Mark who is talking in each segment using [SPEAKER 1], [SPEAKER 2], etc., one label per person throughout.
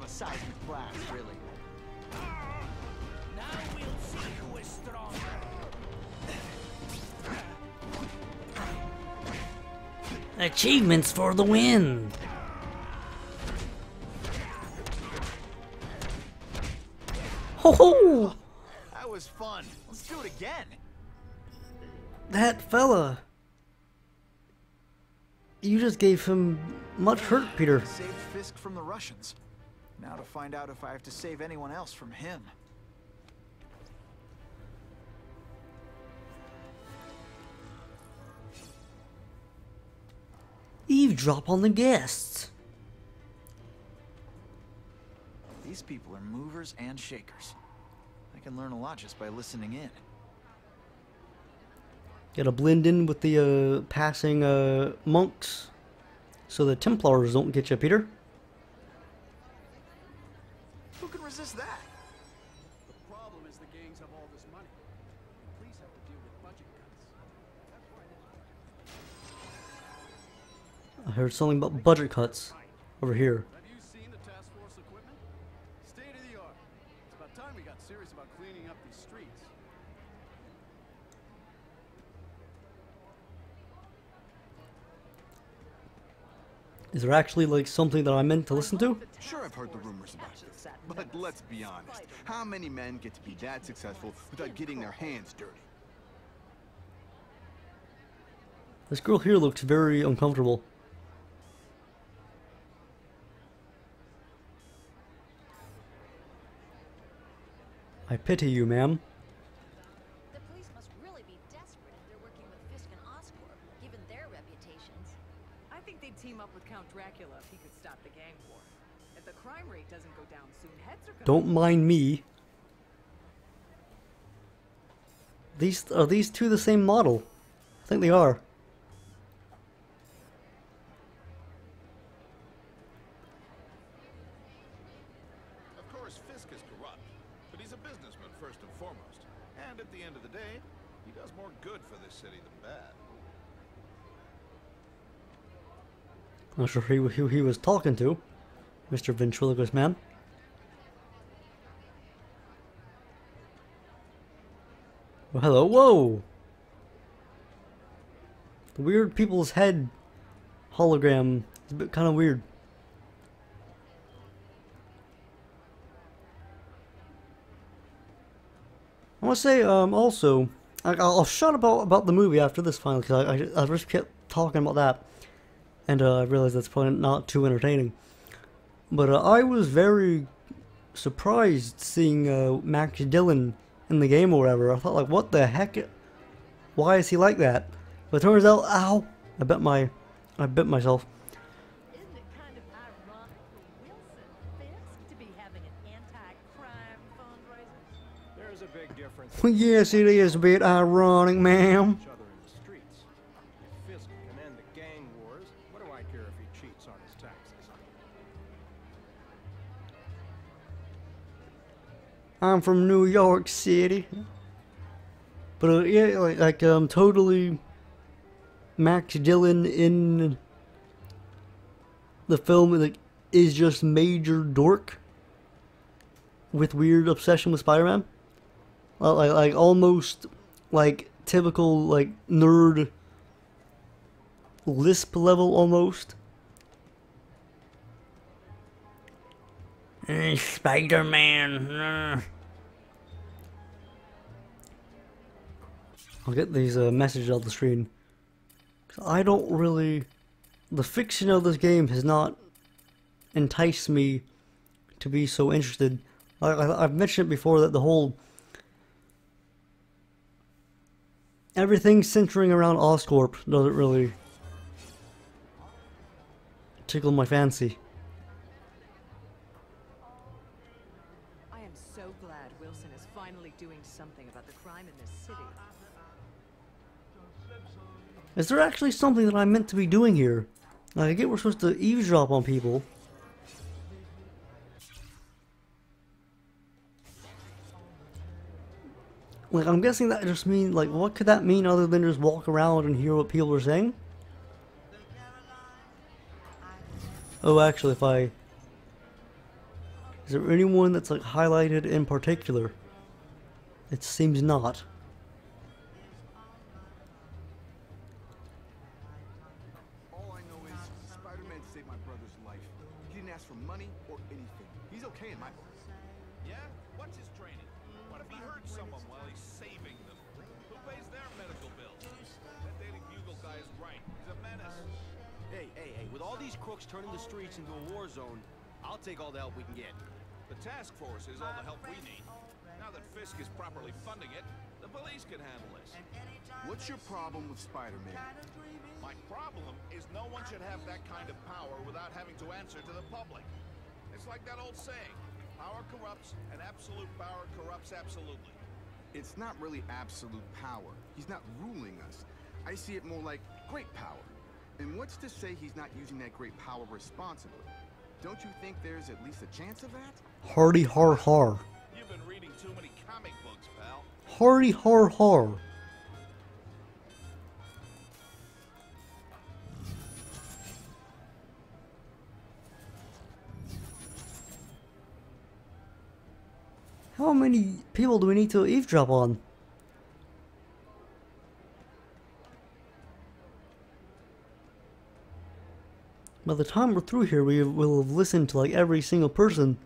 [SPEAKER 1] of a seismic blast, really.
[SPEAKER 2] Now we'll see who is stronger.
[SPEAKER 3] Achievements for the win! Ho ho!
[SPEAKER 1] That was fun. Let's do it again.
[SPEAKER 3] That fella. You just gave him much hurt, Peter.
[SPEAKER 1] Saved Fisk from the Russians. Now to find out if I have to save anyone else from him.
[SPEAKER 3] Eavesdrop on the guests.
[SPEAKER 1] These people are movers and shakers. I can learn a lot just by listening in.
[SPEAKER 3] Gotta blend in with the passing monks so the Templars don't get you, Peter.
[SPEAKER 1] Who can resist that?
[SPEAKER 4] The problem is the gangs have all this money. The police have to deal with budget cuts.
[SPEAKER 3] I heard something about budget cuts over here.
[SPEAKER 4] Have you seen the task force equipment? State of the art. It's about time we got serious about cleaning up these streets.
[SPEAKER 3] Is there actually like something that I meant to listen to?
[SPEAKER 5] Sure, I've heard the rumors about this, but let's be honest. How many men get to be that successful without getting their hands dirty?
[SPEAKER 3] This girl here looks very uncomfortable. I pity you, ma'am.
[SPEAKER 6] The police must really be desperate if they're working with Fisk and Oscorp, given their reputations.
[SPEAKER 7] I think they'd team up with Count Dracula if he could stop the gang war. If the crime rate doesn't go down soon, heads are gonna...
[SPEAKER 3] Don't mind me. Are these two the same model? I think they are.
[SPEAKER 8] Of course, Fisk is corrupt, but he's a businessman first and foremost. And at the end of the day, he does more good for this city than bad.
[SPEAKER 3] I'm not sure who he was talking to, Mr. Ventriloquist Man. Well, hello, whoa! The weird people's head hologram is a bit kind of weird. I want to say, also, I'll shut about the movie after this finally, because I just kept talking about that, and I realized that's probably not too entertaining. But I was very surprised seeing Max Dillon in the game or whatever. I thought, like, what the heck? Why is he like that? But it turns out, ow! I bit myself.
[SPEAKER 6] Isn't it kind of ironic for Wilson Fisk to be having an anti-crime fundraiser?
[SPEAKER 4] There's a big difference.
[SPEAKER 3] Yes, it is a bit ironic, ma'am.
[SPEAKER 4] Each other in the streets. If Fisk can end the gang wars, what do I care if he cheats on his taxes?
[SPEAKER 3] I'm from New York City. But yeah, like totally Max Dillon in the film like is just major dork with weird obsession with Spider-Man. Like almost like typical like nerd lisp level almost. Spider-Man. I'll get these messages off the screen. 'Cause I don't really... The fiction of this game has not enticed me to be so interested. I've mentioned it before that the whole... Everything centering around Oscorp doesn't really tickle my fancy.
[SPEAKER 7] I am so glad Wilson is finally doing something about the crime in this city.
[SPEAKER 3] Is there actually something that I'm meant to be doing here? Like, I get we're supposed to eavesdrop on people. Like, I'm guessing that just means, like, what could that mean other than just walk around and hear what people are saying? Oh, actually, if I... Is there anyone that's like highlighted in particular? It seems not.
[SPEAKER 5] All I know is Spider-Man saved my brother's life. He didn't ask for money or anything. He's okay in my book.
[SPEAKER 8] Yeah? What's his training? What if he hurt someone while he's saving them? Who pays their medical bills? That Daily Bugle guy is right. He's a menace.
[SPEAKER 9] Hey, with all these crooks turning the streets into a war zone, I'll take all the help we can get.
[SPEAKER 8] The task force is all the help we need. Now that Fisk is properly funding it, the police can handle this.
[SPEAKER 5] What's your problem with Spider-Man?
[SPEAKER 8] My problem is no one should have that kind of power without having to answer to the public. It's like that old saying, power corrupts, and absolute power corrupts absolutely.
[SPEAKER 5] It's not really absolute power. He's not ruling us. I see it more like great power. And what's to say he's not using that great power responsibly? Don't you think there's at least a chance of that?
[SPEAKER 3] Hardy har har.
[SPEAKER 8] You've been reading too many comic books, pal.
[SPEAKER 3] Hardy har har. How many people do we need to eavesdrop on? By the time we're through here, we will have listened to like every single person.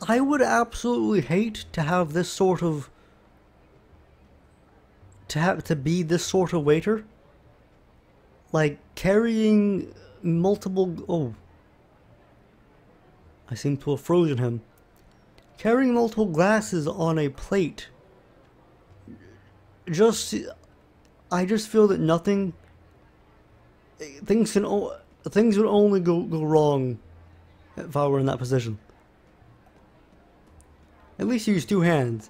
[SPEAKER 3] I would absolutely hate to have this sort of, to be this sort of waiter. Like, carrying multiple, oh. I seem to have frozen him. Carrying multiple glasses on a plate. I just feel that things would only go wrong if I were in that position. At least use two hands.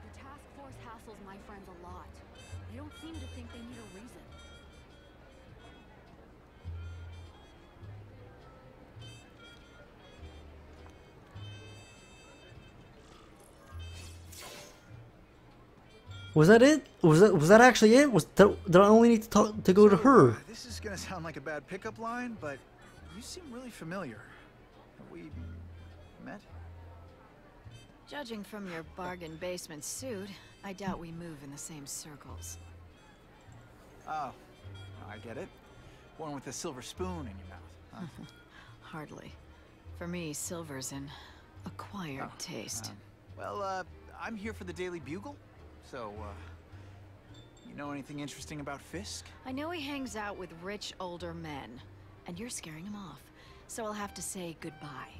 [SPEAKER 10] The task force hassles my friends a lot. They don't seem to think they need a reason.
[SPEAKER 3] Was that it? Was that actually it? Did I only need to go to her?
[SPEAKER 1] This is gonna sound like a bad pickup line, but you seem really familiar. Have we met?
[SPEAKER 11] Judging from your bargain basement suit, I doubt we move in the same circles.
[SPEAKER 1] Oh, I get it. One with a silver spoon in your mouth. Huh?
[SPEAKER 11] Hardly. For me, silver's an acquired taste.
[SPEAKER 1] Well, I'm here for the Daily Bugle. So, you know anything interesting about Fisk?
[SPEAKER 11] I know he hangs out with rich older men, and you're scaring him off, so I'll have to say goodbye.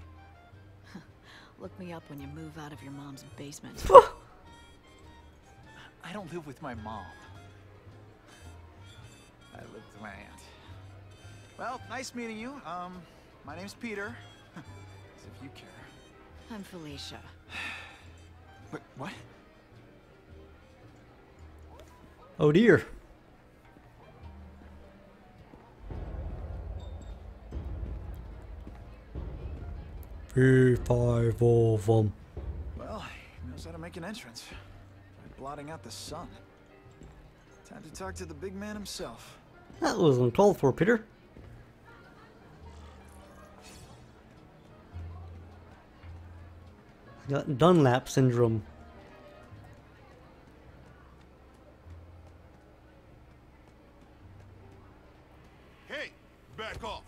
[SPEAKER 11] Look me up when you move out of your mom's basement.
[SPEAKER 1] I don't live with my mom. I live with my aunt. Well, nice meeting you. My name's Peter. As if you care.
[SPEAKER 11] I'm Felicia.
[SPEAKER 1] But what?
[SPEAKER 3] Oh dear. Five of them.
[SPEAKER 1] Well, he knows how to make an entrance. By blotting out the sun. Time to talk to the big man himself.
[SPEAKER 3] That was uncalled for, Peter. Got Dunlap syndrome.
[SPEAKER 8] Hey, back off.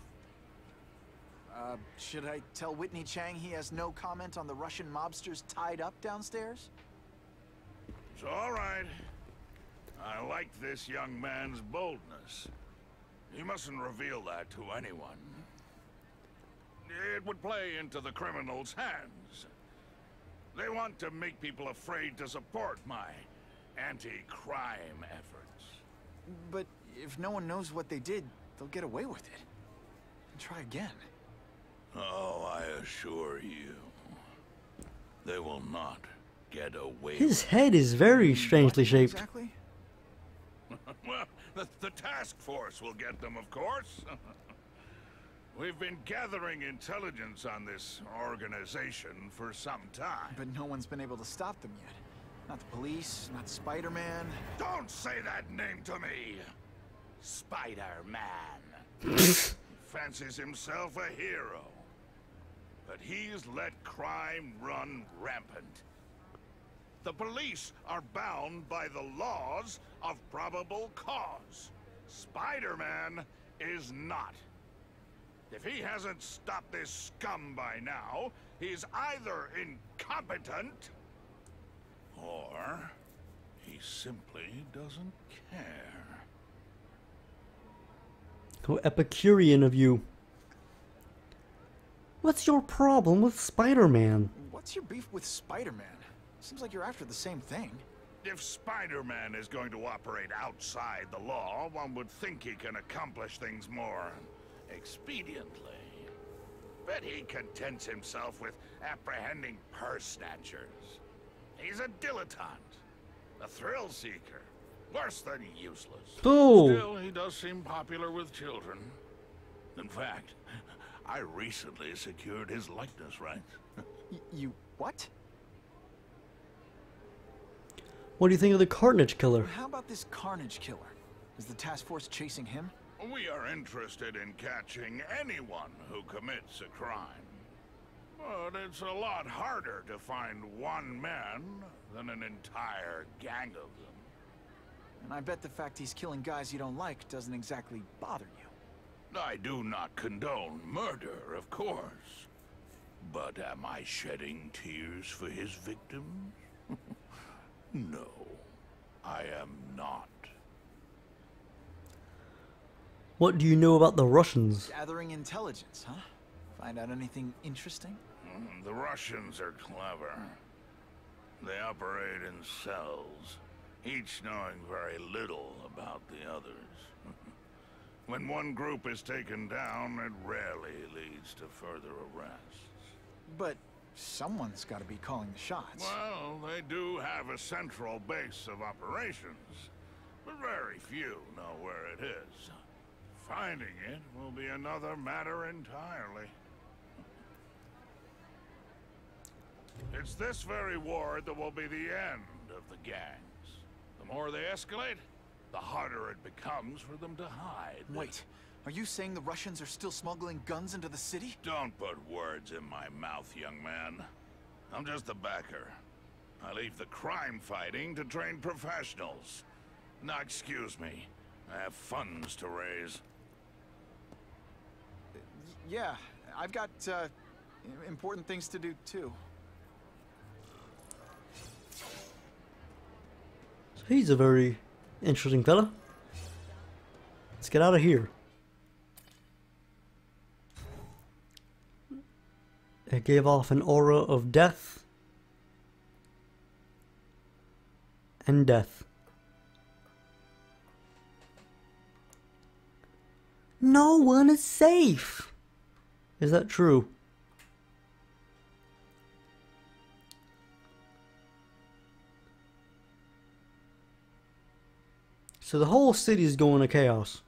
[SPEAKER 1] Should I tell Whitney Chang he has no comment on the Russian mobsters tied up downstairs?
[SPEAKER 8] It's all right. I like this young man's boldness. He mustn't reveal that to anyone. It would play into the criminals' hands. They want to make people afraid to support my anti-crime efforts.
[SPEAKER 1] But if no one knows what they did, they'll get away with it. And try again.
[SPEAKER 8] Oh, I assure you. They will not get away.
[SPEAKER 3] His head is very strangely shaped.
[SPEAKER 1] Exactly?
[SPEAKER 8] Well, the task force will get them, of course. We've been gathering intelligence on this organization for some time.
[SPEAKER 1] But no one's been able to stop them yet. Not the police, not Spider-Man.
[SPEAKER 8] Don't say that name to me! Spider-Man. Fancies himself a hero. But he's let crime run rampant. The police are bound by the laws of probable cause. Spider-Man is not. If he hasn't stopped this scum by now, he's either incompetent, or he simply doesn't care.
[SPEAKER 3] How Epicurean of you. What's your problem with Spider-Man?
[SPEAKER 1] What's your beef with Spider-Man? Seems like you're after the same thing.
[SPEAKER 8] If Spider-Man is going to operate outside the law, one would think he can accomplish things more expediently. But he contents himself with apprehending purse snatchers. He's a dilettante, a thrill seeker, worse than useless.
[SPEAKER 3] Oh.
[SPEAKER 8] Still, he does seem popular with children. In fact, I recently secured his likeness rights.
[SPEAKER 1] You what?
[SPEAKER 3] What do you think of the Carnage Killer?
[SPEAKER 1] How about this Carnage Killer? Is the task force chasing him?
[SPEAKER 8] We are interested in catching anyone who commits a crime. But it's a lot harder to find one man than an entire gang of them.
[SPEAKER 1] And I bet the fact he's killing guys you don't like doesn't exactly bother you.
[SPEAKER 8] I do not condone murder, of course. But am I shedding tears for his victims? No, I am not.
[SPEAKER 3] What do you know about the Russians?
[SPEAKER 1] Gathering intelligence, huh? Find out anything interesting?
[SPEAKER 8] The Russians are clever. They operate in cells, each knowing very little about the others. When one group is taken down, it rarely leads to further arrests.
[SPEAKER 1] But someone's got to be calling the shots.
[SPEAKER 8] Well, they do have a central base of operations, but very few know where it is. Finding it will be another matter entirely. It's this very war that will be the end of the gangs. The more they escalate, the harder it becomes for them to hide.
[SPEAKER 1] Wait, are you saying the Russians are still smuggling guns into the city?
[SPEAKER 8] Don't put words in my mouth, young man. I'm just a backer. I leave the crime fighting to trained professionals. Now, excuse me. I have funds to raise.
[SPEAKER 1] Yeah, I've got, important things to do, too.
[SPEAKER 3] So he's a very interesting fella. Let's get out of here. It gave off an aura of death and death. No one is safe. Is that true? So the whole city is going to chaos.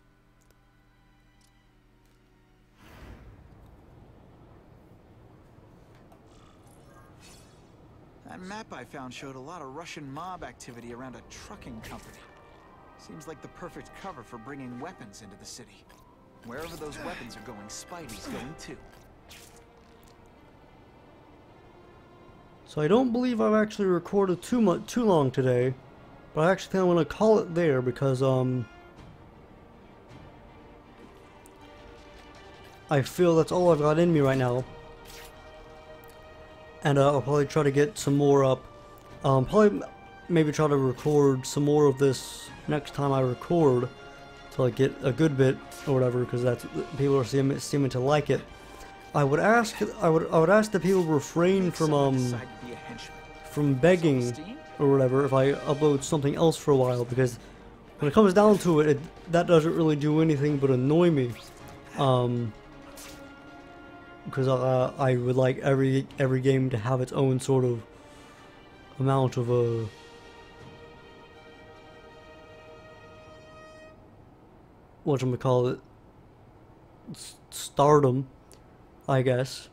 [SPEAKER 1] That map I found showed a lot of Russian mob activity around a trucking company. Seems like the perfect cover for bringing weapons into the city. Wherever those weapons are going, Spidey's going too.
[SPEAKER 3] So I don't believe I've actually recorded too long today, but I actually think I'm gonna call it there because I feel that's all I've got in me right now. And I'll probably try to get some more up. Probably maybe try to record some more of this next time I record, to like get a good bit or whatever, because that's people are seeming to like it. I would ask that people refrain from begging or whatever if I upload something else for a while, because when it comes down to it, that doesn't really do anything but annoy me. because I would like every game to have its own sort of amount of whatchamacallit, stardom, I guess.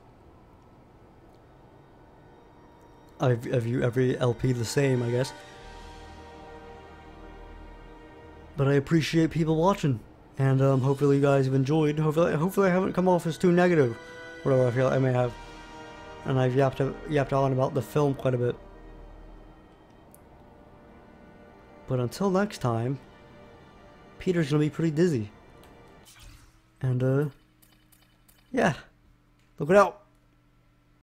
[SPEAKER 3] I view every LP the same, I guess. But I appreciate people watching, and hopefully you guys have enjoyed. Hopefully I haven't come off as too negative, whatever I feel like I may have. And I've yapped on about the film quite a bit. But until next time, Peter's gonna be pretty dizzy. And yeah, look it out.